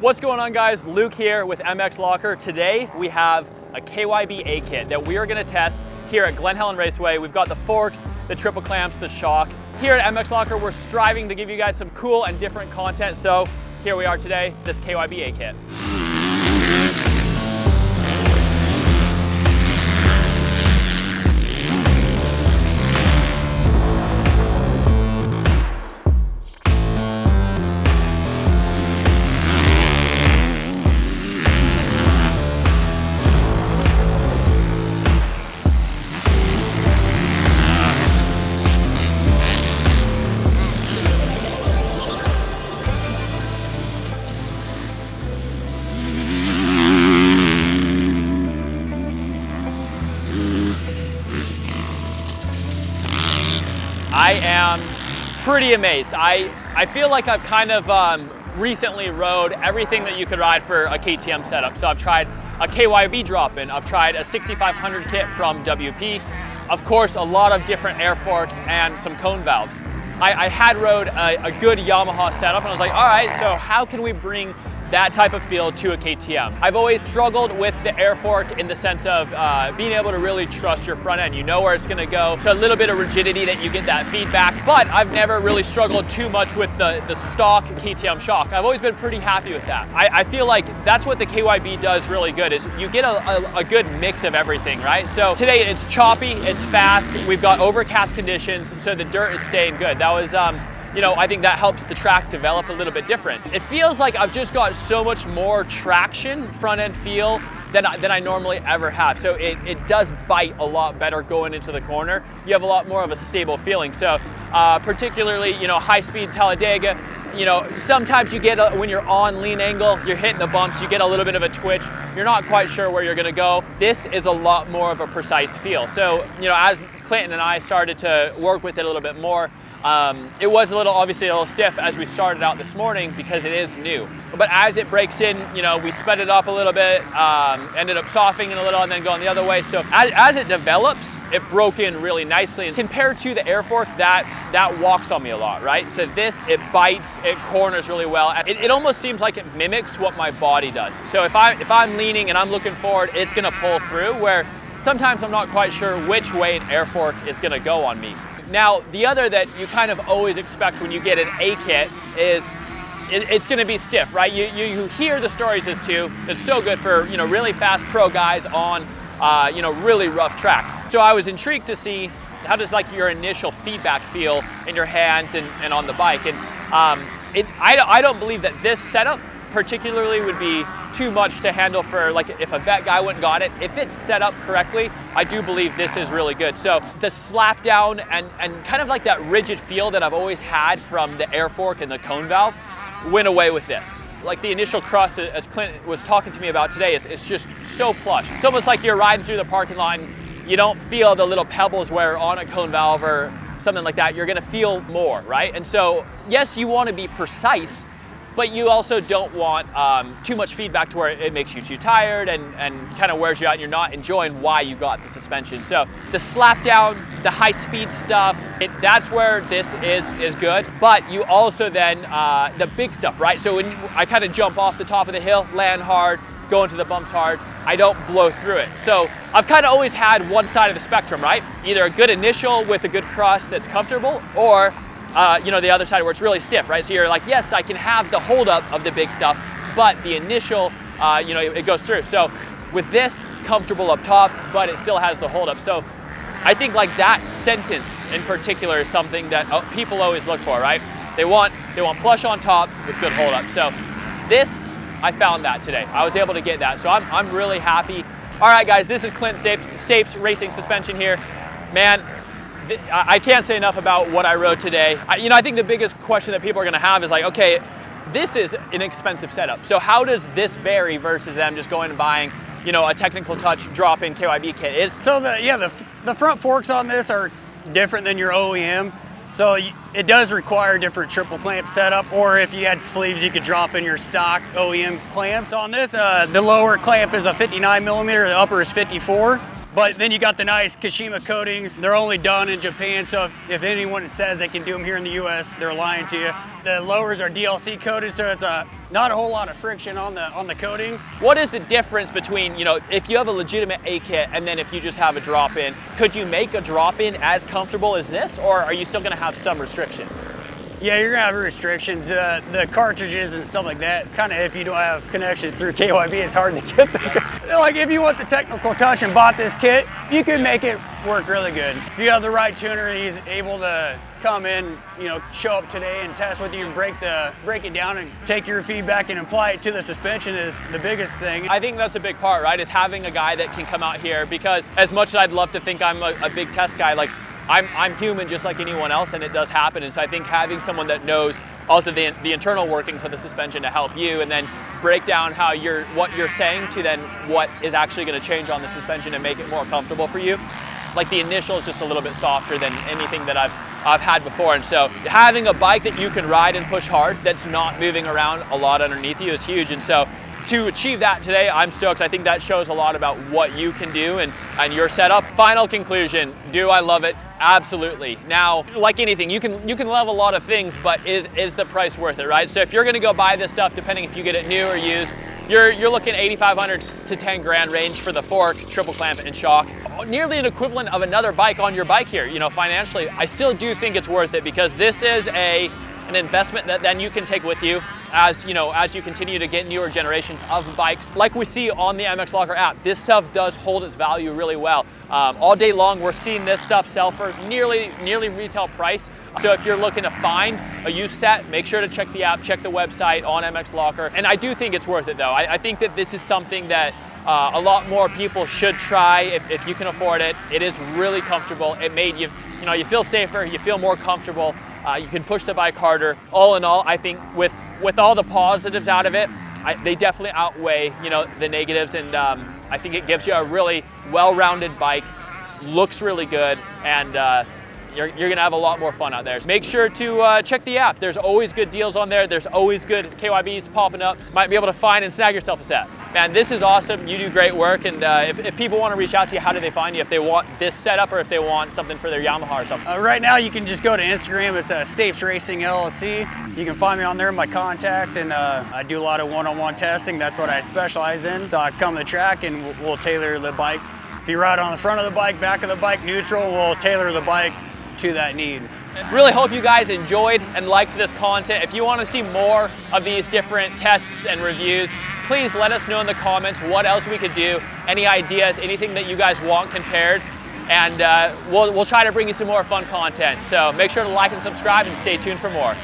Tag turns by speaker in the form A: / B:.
A: What's going on, guys? Luke here with MX Locker. Today we have a KYB A kit that we are going to test here at Glen Helen Raceway. We've got the forks, the triple clamps, the shock. Here at MX Locker, we're striving to give you guys some cool and different content. So here we are today, this KYB A kit. I am pretty amazed. I feel like I've kind of recently rode everything that you could ride for a KTM setup. So I've tried a KYB drop-in, I've tried a 6500 kit from WP, of course a lot of different air forks and some cone valves. I had rode a good Yamaha setup and I was like, all right, so how can we bring that type of feel to a KTM? I've always struggled with the air fork in the sense of being able to really trust your front end. You know where it's gonna go. So a little bit of rigidity that you get that feedback, but I've never really struggled too much with the stock KTM shock. I've always been pretty happy with that. I feel like that's what the KYB does really good, is you get a good mix of everything, right? So today it's choppy, it's fast, we've got overcast conditions, so the dirt is staying good. That was, you know, I think that helps the track develop a little bit different. It feels like I've just got so much more traction, front end feel, than I normally ever have. So it does bite a lot better going into the corner. You have a lot more of a stable feeling. So particularly, you know, high speed Talladega, you know, sometimes you get, when you're on lean angle, you're hitting the bumps, you get a little bit of a twitch, you're not quite sure where you're gonna go. This is a lot more of a precise feel. So, you know, as Clinton and I started to work with it a little bit more, it was obviously a little stiff as we started out this morning because it is new. But as it breaks in, you know, we sped it up a little bit, ended up softening it a little and then going the other way. So as it develops, it broke in really nicely. And compared to the air fork, that walks on me a lot, right? So this, it bites, it corners really well. It almost seems like it mimics what my body does. So if I'm leaning and I'm looking forward, it's gonna pull through, where sometimes I'm not quite sure which way an air fork is gonna go on me. Now, the other that you kind of always expect when you get an A kit is it's gonna be stiff, right? You hear the stories as to, it's so good for, you know, really fast pro guys on, you know, really rough tracks. So I was intrigued to see how does like your initial feedback feel in your hands and on the bike. And I don't believe that this setup particularly would be too much to handle for, like, if a vet guy went and got it. If it's set up correctly, I do believe this is really good. So the slap down and kind of like that rigid feel that I've always had from the air fork and the cone valve went away with this. Like the initial crust, as Clint was talking to me about today, it's just so plush. It's almost like you're riding through the parking lot and you don't feel the little pebbles where on a cone valve or something like that, you're gonna feel more, right? And so, yes, you wanna be precise, but you also don't want too much feedback to where it makes you too tired and kind of wears you out and you're not enjoying why you got the suspension. So the slap down, the high speed stuff, that's where this is good. But you also then, the big stuff, right? So when I kind of jump off the top of the hill, land hard, go into the bumps hard, I don't blow through it. So I've kind of always had one side of the spectrum, right? Either a good initial with a good crust that's comfortable, or you know, the other side where it's really stiff, right? So you're like, yes, I can have the holdup of the big stuff, but the initial, you know, it goes through. So with this, comfortable up top, but it still has the holdup. So I think like that sentence in particular is something that people always look for, right? They want plush on top with good holdup. So this, I found that today. I was able to get that. So I'm really happy. All right, guys, this is Clint Stapes Racing Suspension here. Man, I can't say enough about what I rode today. You know, I think the biggest question that people are gonna have is like, okay, this is an expensive setup. So how does this vary versus them just going and buying, you know, a technical touch drop-in KYB kit? So the front forks on this are different than your OEM. So it does require a different triple clamp setup, or if you had sleeves, you could drop in your stock OEM clamps. On this, the lower clamp is a 59 millimeter, the upper is 54.
B: But then you got the nice Kashima coatings. They're only done in Japan, so if anyone says they can do them here in the US, they're lying to you. The lowers are DLC coated, so it's not a whole lot of friction on the coating.
A: What is the difference between, you know, if you have a legitimate A kit and then if you just have a drop-in, could you make a drop-in as comfortable as this, or are you still gonna have some restrictions?
B: Yeah, you're gonna have restrictions. The cartridges and stuff like that, kind of if you don't have connections through KYB, it's hard to get them. Like if you want the technical touch and bought this kit, you could make it work really good. If you have the right tuner and he's able to come in, you know, show up today and test with you and break it down and take your feedback and apply it to the suspension is the biggest thing.
A: I think that's a big part, right? Is having a guy that can come out here, because as much as I'd love to think I'm a big test guy, like I'm human just like anyone else, and it does happen. And so I think having someone that knows also the internal workings of the suspension to help you, and then break down what you're saying to then what is actually going to change on the suspension and make it more comfortable for you. Like the initial is just a little bit softer than anything that I've had before. And so having a bike that you can ride and push hard that's not moving around a lot underneath you is huge. And so to achieve that today, I'm stoked. I think that shows a lot about what you can do and your setup. Final conclusion, do I love it? Absolutely. Now, like anything, you can love a lot of things, but is the price worth it, right? So if you're gonna go buy this stuff, depending if you get it new or used, you're looking 8,500 to 10 grand range for the fork, triple clamp, and shock. Nearly an equivalent of another bike on your bike here. You know, financially, I still do think it's worth it, because this is an investment that then you can take with you as you continue to get newer generations of bikes. Like we see on the MX Locker app, this stuff does hold its value really well. All day long, we're seeing this stuff sell for nearly retail price. So if you're looking to find a used set, make sure to check the app, check the website on MX Locker. And I do think it's worth it though. I think that this is something that a lot more people should try if you can afford it. It is really comfortable. It made you feel safer, you feel more comfortable. You can push the bike harder. All in all, I think with all the positives out of it, they definitely outweigh the negatives, and I think it gives you a really well-rounded bike, looks really good, and you're gonna have a lot more fun out there. So make sure to check the app. There's always good deals on there. There's always good KYBs popping up. Might be able to find and snag yourself a set. Man, this is awesome. You do great work, and if people want to reach out to you, how do they find you? If they want this setup, or if they want something for their Yamaha or something?
B: Right now, you can just go to Instagram. It's Stapes Racing LLC. You can find me on there, my contacts, and I do a lot of one-on-one testing. That's what I specialize in. So I come to the track, and we'll tailor the bike. If you ride on the front of the bike, back of the bike, neutral, we'll tailor the bike to that need.
A: Really hope you guys enjoyed and liked this content. If you want to see more of these different tests and reviews, please let us know in the comments what else we could do, any ideas, anything that you guys want compared, and we'll try to bring you some more fun content. So make sure to like and subscribe and stay tuned for more.